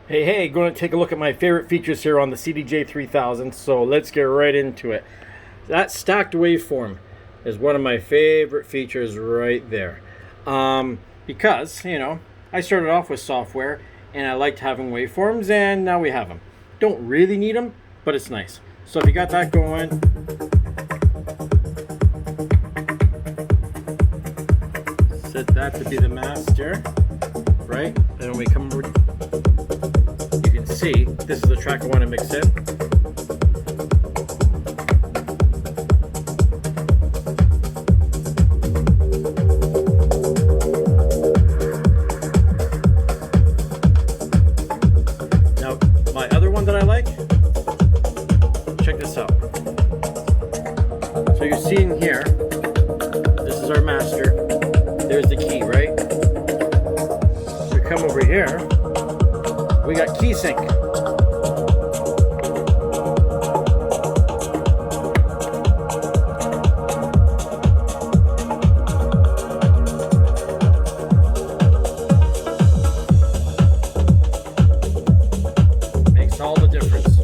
Hey, going to take a look at my favorite features here on the CDJ-3000, so let's get right into it. That stacked waveform is one of my favorite features right there. Because, you know, I started off with software and I liked having waveforms, and now we have them. Don't really need them, but it's nice. So if you got that going, set that to be the master, right? And then we come over, you can see this is the track I want to mix in. Now, my other one that I like, check this out. So you're seeing here, this is our master. There's the key, right? We come over here, we got key sync. Makes all the difference.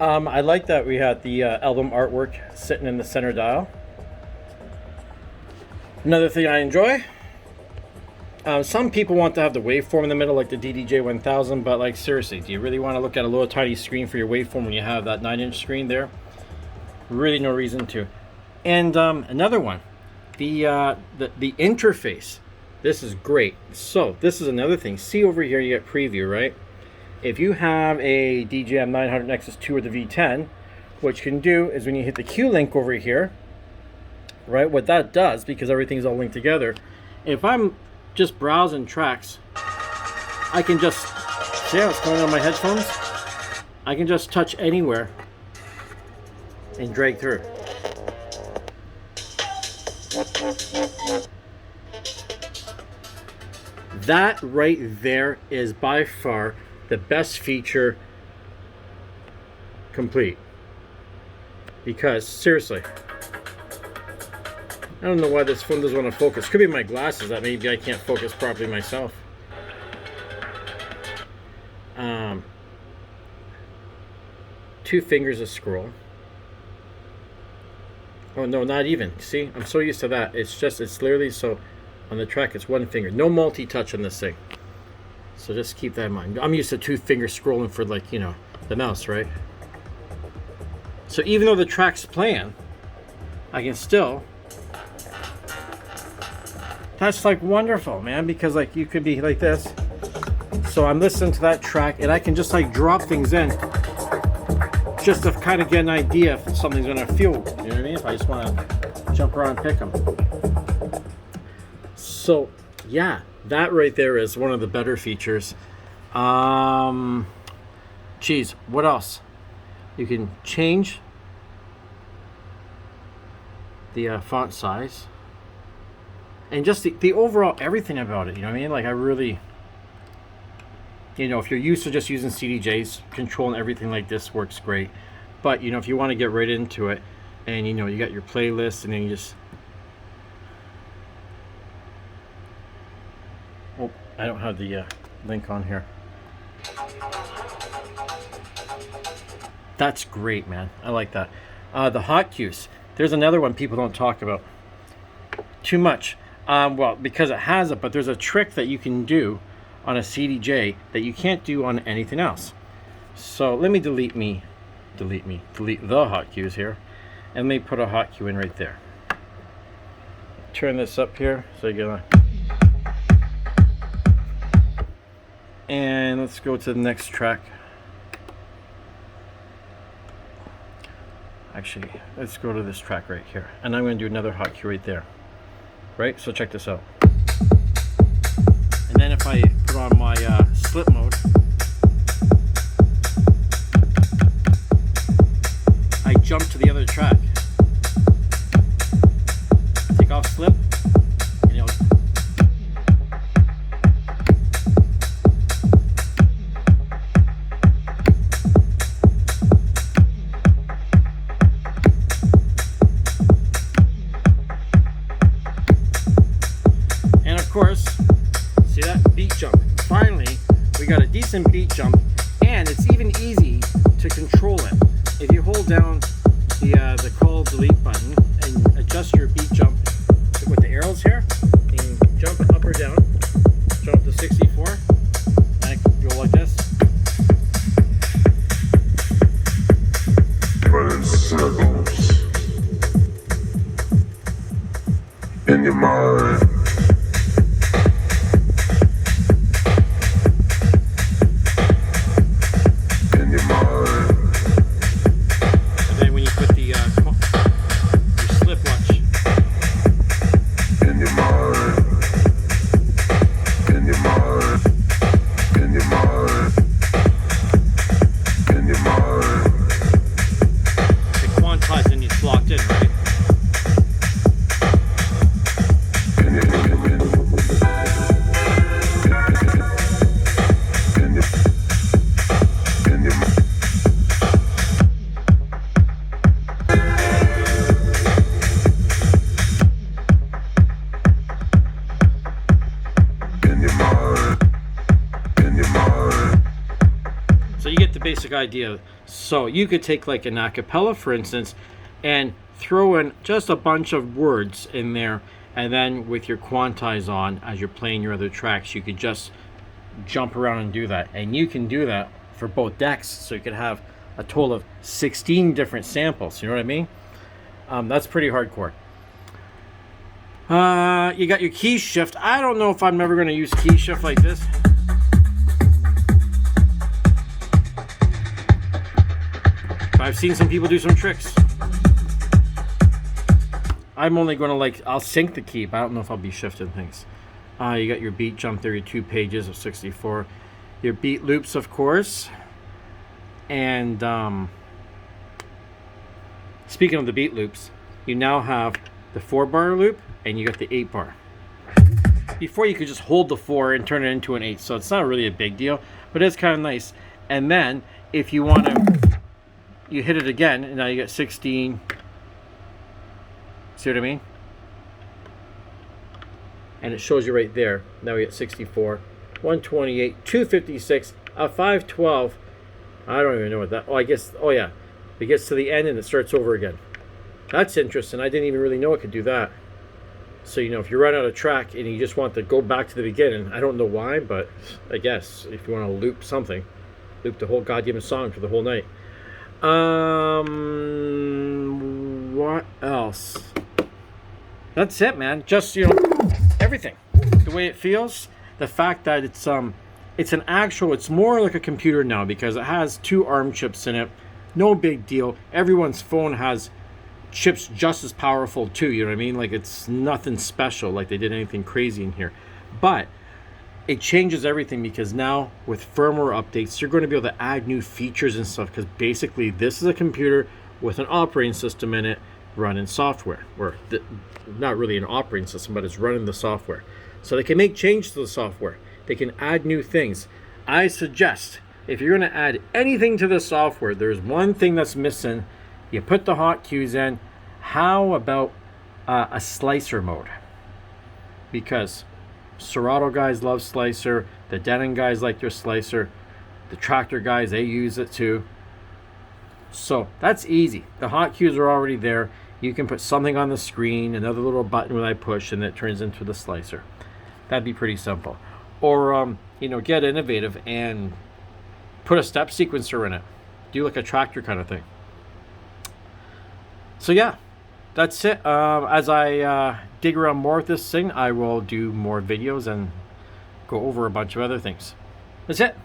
I like that we had the album artwork sitting in the center dial. Another thing I enjoy, some people want to have the waveform in the middle like the DJ-1000, but like seriously, do you really want to look at a little tiny screen for your waveform when you have that 9-inch screen there? Really no reason to. And another one, the interface. This is great. So this is another thing. See over here, you get preview, right? If you have a DJM 900 Nexus 2 or the V10, what you can do is when you hit the Q link over here, right, what that does, because everything's all linked together, if I'm just browsing tracks, I can just see how it's going on my headphones. I can just touch anywhere and drag through. That right there is by far the best feature complete. Because seriously, I don't know why this phone doesn't want to focus. Could be my glasses that maybe I can't focus properly myself. Two fingers of scroll. Oh no, not even. See, I'm so used to that. It's literally, so on the track it's one finger. No multi-touch on this thing. So just keep that in mind. I'm used to two fingers scrolling for, like, you know, the mouse, right? So even though the track's playing, I can still, that's like wonderful, man, because like you could be like this. So I'm listening to that track and I can just like drop things in just to kind of get an idea if something's gonna feel, you know what I mean? If I just wanna jump around and pick them. So yeah, that right there is one of the better features. Geez, what else? You can change the font size. And just the overall everything about it, you know what I mean? Like I really, you know, if you're used to just using CDJs, controlling everything like this works great. But, you know, if you want to get right into it and, you know, you got your playlist and then you just, oh, I don't have the link on here. That's great, man. I like that. The hot cues. There's another one people don't talk about too much. Well, because it has it, but there's a trick that you can do on a CDJ that you can't do on anything else. So let me delete the hot cues here, and let me put a hot cue in right there. Turn this up here so you get and let's go to the next track. Actually, let's go to this track right here, and I'm going to do another hot cue right there. Right, so check this out. And then if I put on my slip mode, I jump to the other track. Take off slip, and you'll course, see that beat jump. Finally, got a decent beat jump, and it's even easy to control it. If you hold down the call delete button and adjust your beat jump with the arrows here, you can jump up or down, jump to 64, and go like this. Running circles in your mind. So you get the basic idea. So you could take like an acapella, for instance, and throw in just a bunch of words in there, and then with your quantize on as you're playing your other tracks, you could just jump around and do that. And you can do that for both decks, so you could have a total of 16 different samples. You know what I mean? That's pretty hardcore. You got your key shift. I don't know if I'm ever going to use key shift like this. I've seen some people do some tricks. I'm only going to I'll sync the key, but I don't know if I'll be shifting things. You got your beat jump there, your 2 pages of 64. Your beat loops, of course. And speaking of the beat loops, you now have the 4-bar loop and you got the 8-bar. Before you could just hold the 4 and turn it into an 8, so it's not really a big deal, but it's kind of nice. And then if you want to, you hit it again, and now you get 16. See what I mean? And it shows you right there. Now we get 64, 128, 256, a 512. I don't even know what that. Oh, I guess. Oh yeah, it gets to the end and it starts over again. That's interesting. I didn't even really know it could do that. So you know, if you run out of track and you just want to go back to the beginning, I don't know why, but I guess if you want to loop something, loop the whole goddamn song for the whole night. What else? That's it, man. Just, you know, everything. The way it feels, the fact that it's an actual, it's more like a computer now because it has 2 ARM chips in it. No big deal. Everyone's phone has chips just as powerful too, you know what I mean? Like, it's nothing special, like they did anything crazy in here. But it changes everything because now with firmware updates, you're going to be able to add new features and stuff, because basically this is a computer with an operating system in it running software, or not really an operating system, but it's running the software. So they can make changes to the software. They can add new things. I suggest if you're going to add anything to the software, there's one thing that's missing. You put the hotkeys in. How about a slicer mode? Because Serato guys love slicer, the Denon guys like their slicer, the Tractor guys, they use it too. So that's easy. The hotkeys are already there. You can put something on the screen, another little button that I push, and it turns into the slicer. That'd be pretty simple. Or you know, get innovative and put a step sequencer in it. Do like a Tractor kind of thing. So yeah, that's it. As I dig around more with this thing, I will do more videos and go over a bunch of other things. That's it.